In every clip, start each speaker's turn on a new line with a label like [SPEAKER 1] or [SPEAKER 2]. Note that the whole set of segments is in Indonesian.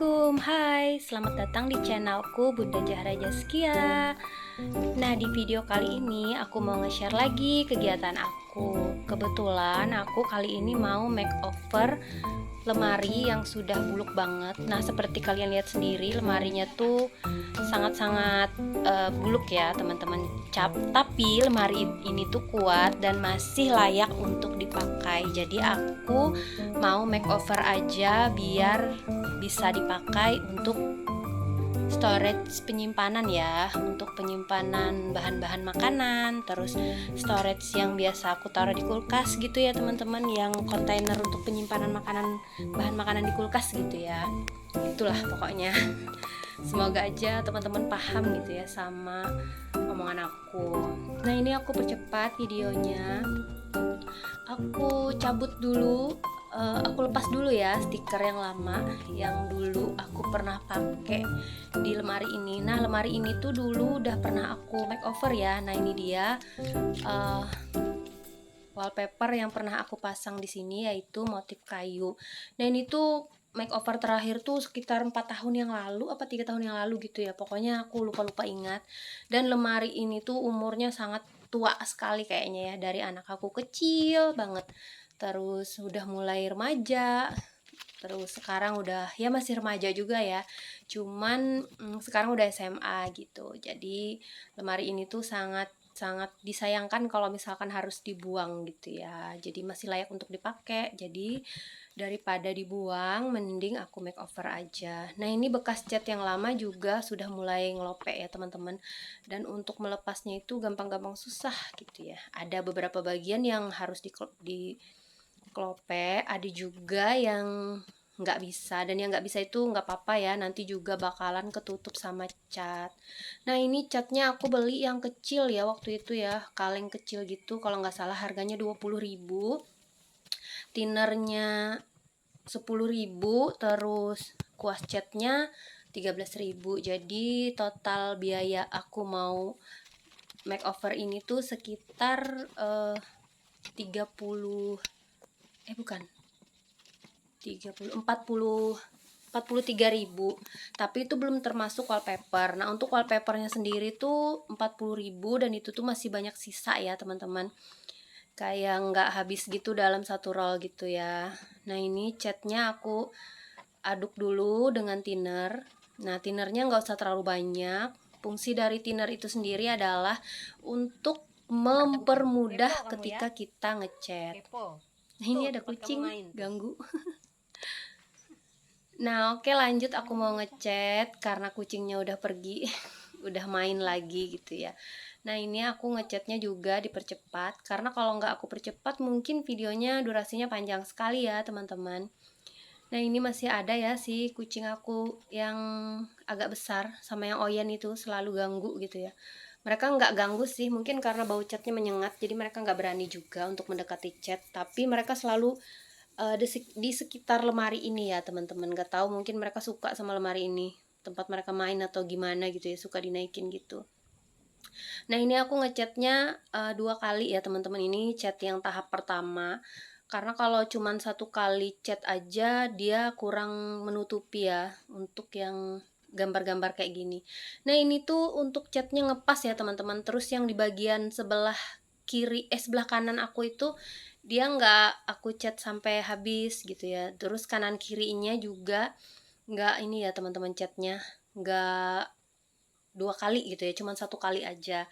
[SPEAKER 1] Assalamualaikum, hai, selamat datang di channelku Bunda Zahra Zaskia. Nah, di video kali ini aku mau nge-share lagi kegiatan aku. Kebetulan aku kali ini mau makeover lemari yang sudah buluk banget. Nah, seperti kalian lihat sendiri, lemarinya tuh sangat-sangat buluk ya teman-teman. Tapi lemari ini tuh kuat dan masih layak untuk dipakai. Jadi aku mau makeover aja biar bisa dipakai untuk storage penyimpanan ya, untuk penyimpanan bahan-bahan makanan, terus storage yang biasa aku taruh di kulkas gitu ya teman-teman, yang kontainer untuk penyimpanan makanan, bahan makanan di kulkas gitu ya. Itulah pokoknya. Semoga aja teman-teman paham gitu ya sama omongan aku. Nah, ini aku percepat videonya. Aku cabut dulu, aku lepas dulu ya stiker yang lama yang dulu aku pernah pakai di lemari ini. Nah, lemari ini tuh dulu udah pernah aku makeover ya. Nah, ini dia wallpaper yang pernah aku pasang di sini, yaitu motif kayu. Nah, ini tuh makeover terakhir tuh sekitar 4 tahun yang lalu apa 3 tahun yang lalu gitu ya. Pokoknya aku lupa ingat. Dan lemari ini tuh umurnya sangat tua sekali kayaknya ya, dari anak aku kecil banget. Terus udah mulai remaja, terus sekarang udah ya masih remaja juga ya. Cuman sekarang udah SMA gitu. Jadi lemari ini tuh sangat sangat disayangkan kalau misalkan harus dibuang gitu ya. Jadi masih layak untuk dipakai. Jadi daripada dibuang mending aku makeover aja. Nah, ini bekas cat yang lama juga sudah mulai ngelopek ya teman-teman. Dan untuk melepasnya itu gampang-gampang susah gitu ya. Ada beberapa bagian yang harus di klope, ada juga yang nggak bisa, dan yang nggak bisa itu nggak apa-apa ya, nanti juga bakalan ketutup sama cat. Nah, ini catnya aku beli yang kecil ya waktu itu ya, kaleng kecil gitu, kalau nggak salah harganya 20.000, tinernya 10.000, terus kuas catnya 13.000. Jadi total biaya aku mau makeover ini tuh sekitar 30 bukan 43.000, tapi itu belum termasuk wallpaper. Nah, untuk wallpapernya sendiri tuh 40.000, dan itu tuh masih banyak sisa ya teman-teman, kayak nggak habis gitu dalam satu roll gitu ya. Nah, ini catnya aku aduk dulu dengan thinner. Nah, thinnernya nggak usah terlalu banyak. Fungsi dari thinner itu sendiri adalah untuk mempermudah ketika kita ngecat. Nah, ini ada kucing ganggu. Nah, oke, lanjut, aku mau ngecat karena kucingnya udah pergi, udah main lagi gitu ya. Nah, ini aku ngecatnya juga dipercepat karena kalau nggak aku percepat mungkin videonya durasinya panjang sekali ya teman-teman. Nah, ini masih ada ya si kucing aku yang agak besar sama yang Oyen itu selalu ganggu gitu ya. Mereka nggak ganggu sih, mungkin karena bau catnya menyengat, jadi mereka nggak berani juga untuk mendekati cat. Tapi mereka selalu di sekitar lemari ini ya teman-teman. Nggak tahu, mungkin mereka suka sama lemari ini, tempat mereka main atau gimana gitu ya, suka dinaikin gitu. Nah, ini aku ngecatnya 2 kali ya teman-teman. Ini cat yang tahap pertama, karena kalau cuman 1 kali cat aja dia kurang menutupi ya untuk yang gambar-gambar kayak gini. Nah, ini tuh untuk catnya ngepas ya teman-teman. Terus yang di bagian sebelah kiri, sebelah kanan aku itu dia nggak aku cat sampai habis gitu ya. Terus kanan kirinya juga nggak ini ya teman-teman, catnya nggak 2 kali gitu ya, cuman 1 kali aja.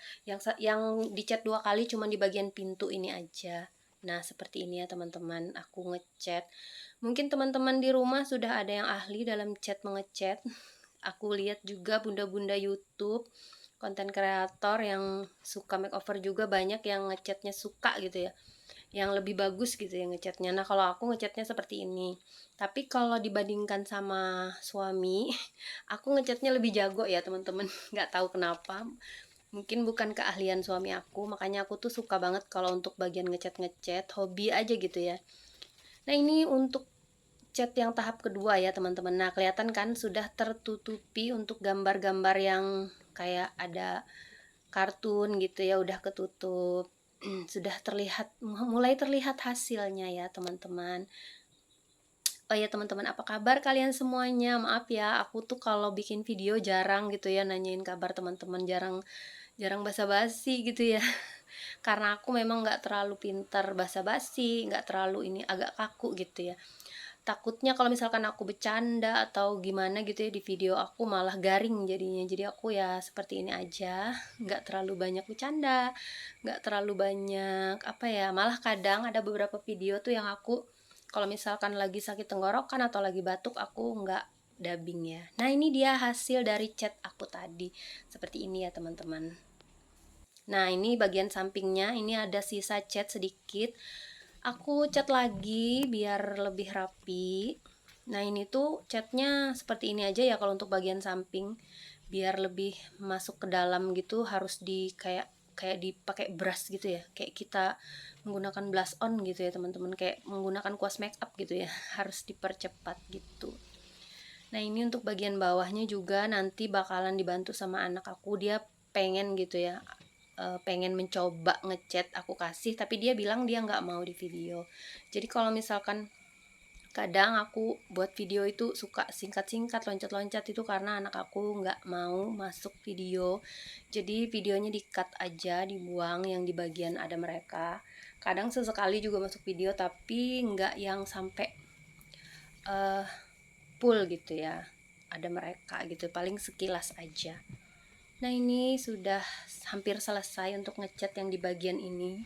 [SPEAKER 1] Yang dicat 2 kali cuman di bagian pintu ini aja. Nah, seperti ini ya teman-teman, aku ngecat. Mungkin teman-teman di rumah sudah ada yang ahli dalam cat mengecat. Aku lihat juga bunda-bunda YouTube, konten kreator yang suka makeover juga banyak yang ngecatnya suka gitu ya, yang lebih bagus gitu ya ngecatnya. Nah, kalau aku ngecatnya seperti ini. Tapi kalau dibandingkan sama suami, aku ngecatnya lebih jago ya teman-teman. Nggak tahu kenapa. Mungkin bukan keahlian suami aku, makanya aku tuh suka banget kalau untuk bagian ngecat-ngecat, hobi aja gitu ya. Nah, ini untuk cat yang tahap kedua ya teman-teman. Nah, kelihatan kan sudah tertutupi untuk gambar-gambar yang kayak ada kartun gitu ya, udah ketutup. Sudah terlihat, mulai terlihat hasilnya ya teman-teman. Oh ya teman-teman, apa kabar kalian semuanya? Maaf ya, aku tuh kalau bikin video jarang gitu ya nanyain kabar teman-teman, jarang jarang basa-basi gitu ya. Karena aku memang nggak terlalu pintar basa-basi, nggak terlalu ini, agak kaku gitu ya. Takutnya kalau misalkan aku bercanda atau gimana gitu ya di video aku malah garing jadinya. Jadi aku ya seperti ini aja, nggak terlalu banyak bercanda, nggak terlalu banyak apa ya. Malah kadang ada beberapa video tuh yang aku kalau misalkan lagi sakit tenggorokan atau lagi batuk aku nggak dubbing ya. Nah ini dia hasil dari chat aku tadi. Seperti ini ya teman-teman. Nah ini bagian sampingnya, ini ada sisa cat sedikit. Aku cat lagi biar lebih rapi. Nah ini tuh catnya seperti ini aja ya kalau untuk bagian samping. Biar lebih masuk ke dalam gitu harus di kayak kayak dipakai brush gitu ya. Kayak kita menggunakan blush on gitu ya teman-teman. Kayak menggunakan kuas make up gitu ya. Harus dipercepat gitu. Nah ini untuk bagian bawahnya juga nanti bakalan dibantu sama anak aku. Dia pengen gitu ya, pengen mencoba ngecat aku kasih, tapi dia bilang dia nggak mau di video. Jadi kalau misalkan kadang aku buat video itu suka singkat-singkat, loncat-loncat, itu karena anak aku nggak mau masuk video. Jadi videonya di-cut aja, dibuang yang di bagian ada mereka. Kadang sesekali juga masuk video, tapi nggak yang sampai uh, full gitu ya, ada mereka gitu, paling sekilas aja. Nah ini sudah hampir selesai untuk ngecat yang di bagian ini.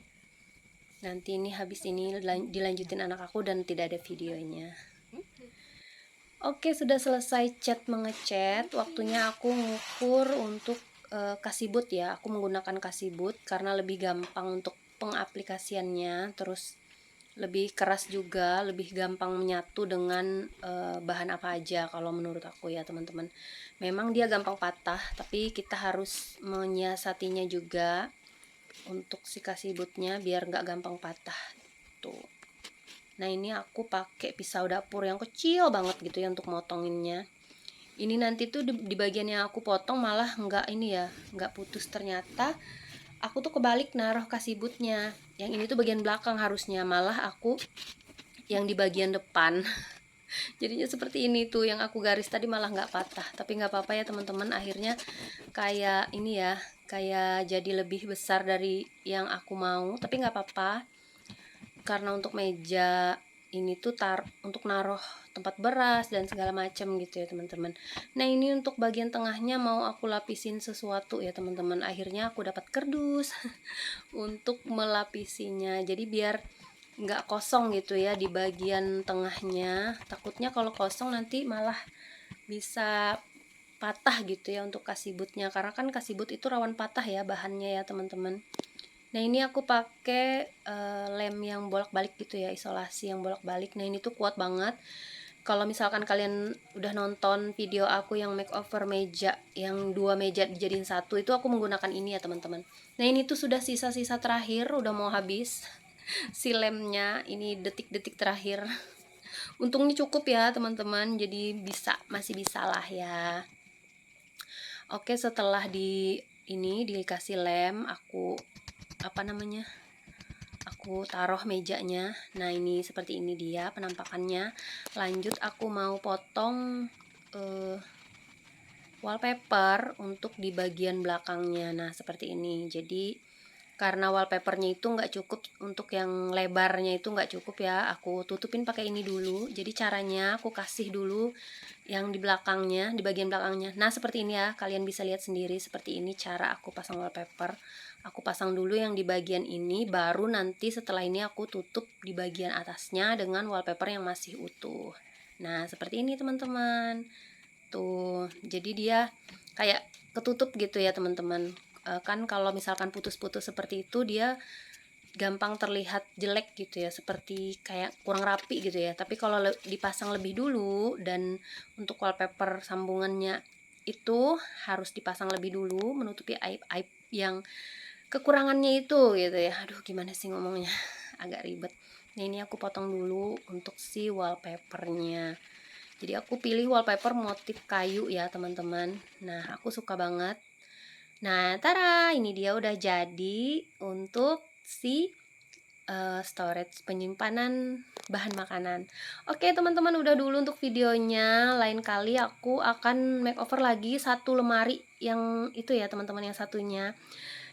[SPEAKER 1] Nanti ini habis ini dilanjutin anak aku dan tidak ada videonya. Oke, sudah selesai cat mengecat. Waktunya aku ngukur untuk kasibut ya. Aku menggunakan kasibut karena lebih gampang untuk pengaplikasiannya. Terus lebih keras juga, lebih gampang menyatu dengan bahan apa aja kalau menurut aku ya teman-teman. Memang dia gampang patah, tapi kita harus menyiasatinya juga untuk si kasibutnya biar nggak gampang patah tuh. Nah ini aku pakai pisau dapur yang kecil banget gitu ya untuk motonginnya. Ini nanti tuh di bagian yang aku potong malah nggak ini ya, nggak putus. Ternyata aku tuh kebalik naruh kasibutnya. Yang ini tuh bagian belakang harusnya, malah aku yang di bagian depan. Jadinya seperti ini tuh, yang aku garis tadi malah nggak patah. Tapi nggak apa-apa ya teman-teman, akhirnya kayak ini ya, kayak jadi lebih besar dari yang aku mau. Tapi nggak apa-apa, karena untuk meja ini tuh untuk naruh tempat beras dan segala macam gitu ya teman-teman. Nah ini untuk bagian tengahnya mau aku lapisin sesuatu ya teman-teman. Akhirnya aku dapat kardus untuk melapisinya. Jadi biar nggak kosong gitu ya di bagian tengahnya. Takutnya kalau kosong nanti malah bisa patah gitu ya untuk kasibutnya. Karena kan kasibut itu rawan patah ya bahannya ya teman-teman. Nah ini aku pakai lem yang bolak-balik gitu ya, isolasi yang bolak-balik. Nah ini tuh kuat banget. Kalau misalkan kalian udah nonton video aku yang makeover meja, yang 2 meja dijadiin satu, itu aku menggunakan ini ya teman-teman. Nah ini tuh sudah sisa-sisa terakhir, udah mau habis si lemnya. Ini detik-detik terakhir. Untungnya cukup ya teman-teman, jadi masih bisa lah ya. Oke, setelah ini dikasih lem, aku aku taruh mejanya. Nah ini seperti ini dia penampakannya. Lanjut aku mau potong wallpaper untuk di bagian belakangnya. Nah seperti ini. Jadi karena wallpapernya itu nggak cukup, untuk yang lebarnya itu nggak cukup ya, aku tutupin pakai ini dulu. Jadi caranya aku kasih dulu yang di belakangnya, di bagian belakangnya. Nah seperti ini ya, kalian bisa lihat sendiri seperti ini cara aku pasang wallpaper. Aku pasang dulu yang di bagian ini, baru nanti setelah ini aku tutup di bagian atasnya dengan wallpaper yang masih utuh. Nah seperti ini teman-teman. Tuh, jadi dia kayak ketutup gitu ya teman-teman. Kan kalau misalkan putus-putus seperti itu dia gampang terlihat jelek gitu ya, seperti kayak kurang rapi gitu ya. Tapi kalau dipasang lebih dulu, dan untuk wallpaper sambungannya itu harus dipasang lebih dulu menutupi aib-aib yang kekurangannya itu gitu ya. Aduh gimana sih ngomongnya, agak ribet. Nah ini aku potong dulu untuk si wallpapernya. Jadi aku pilih wallpaper motif kayu ya teman-teman. Nah aku suka banget. Nah tara, ini dia udah jadi untuk si storage penyimpanan bahan makanan. Oke teman-teman, udah dulu untuk videonya. Lain kali aku akan makeover lagi satu lemari yang itu ya teman-teman, yang satunya.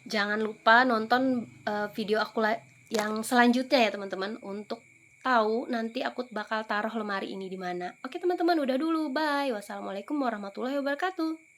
[SPEAKER 1] Jangan lupa nonton video aku yang selanjutnya ya teman-teman, untuk tahu nanti aku bakal taruh lemari ini di mana. Oke teman-teman, udah dulu, bye. Wassalamualaikum warahmatullahi wabarakatuh.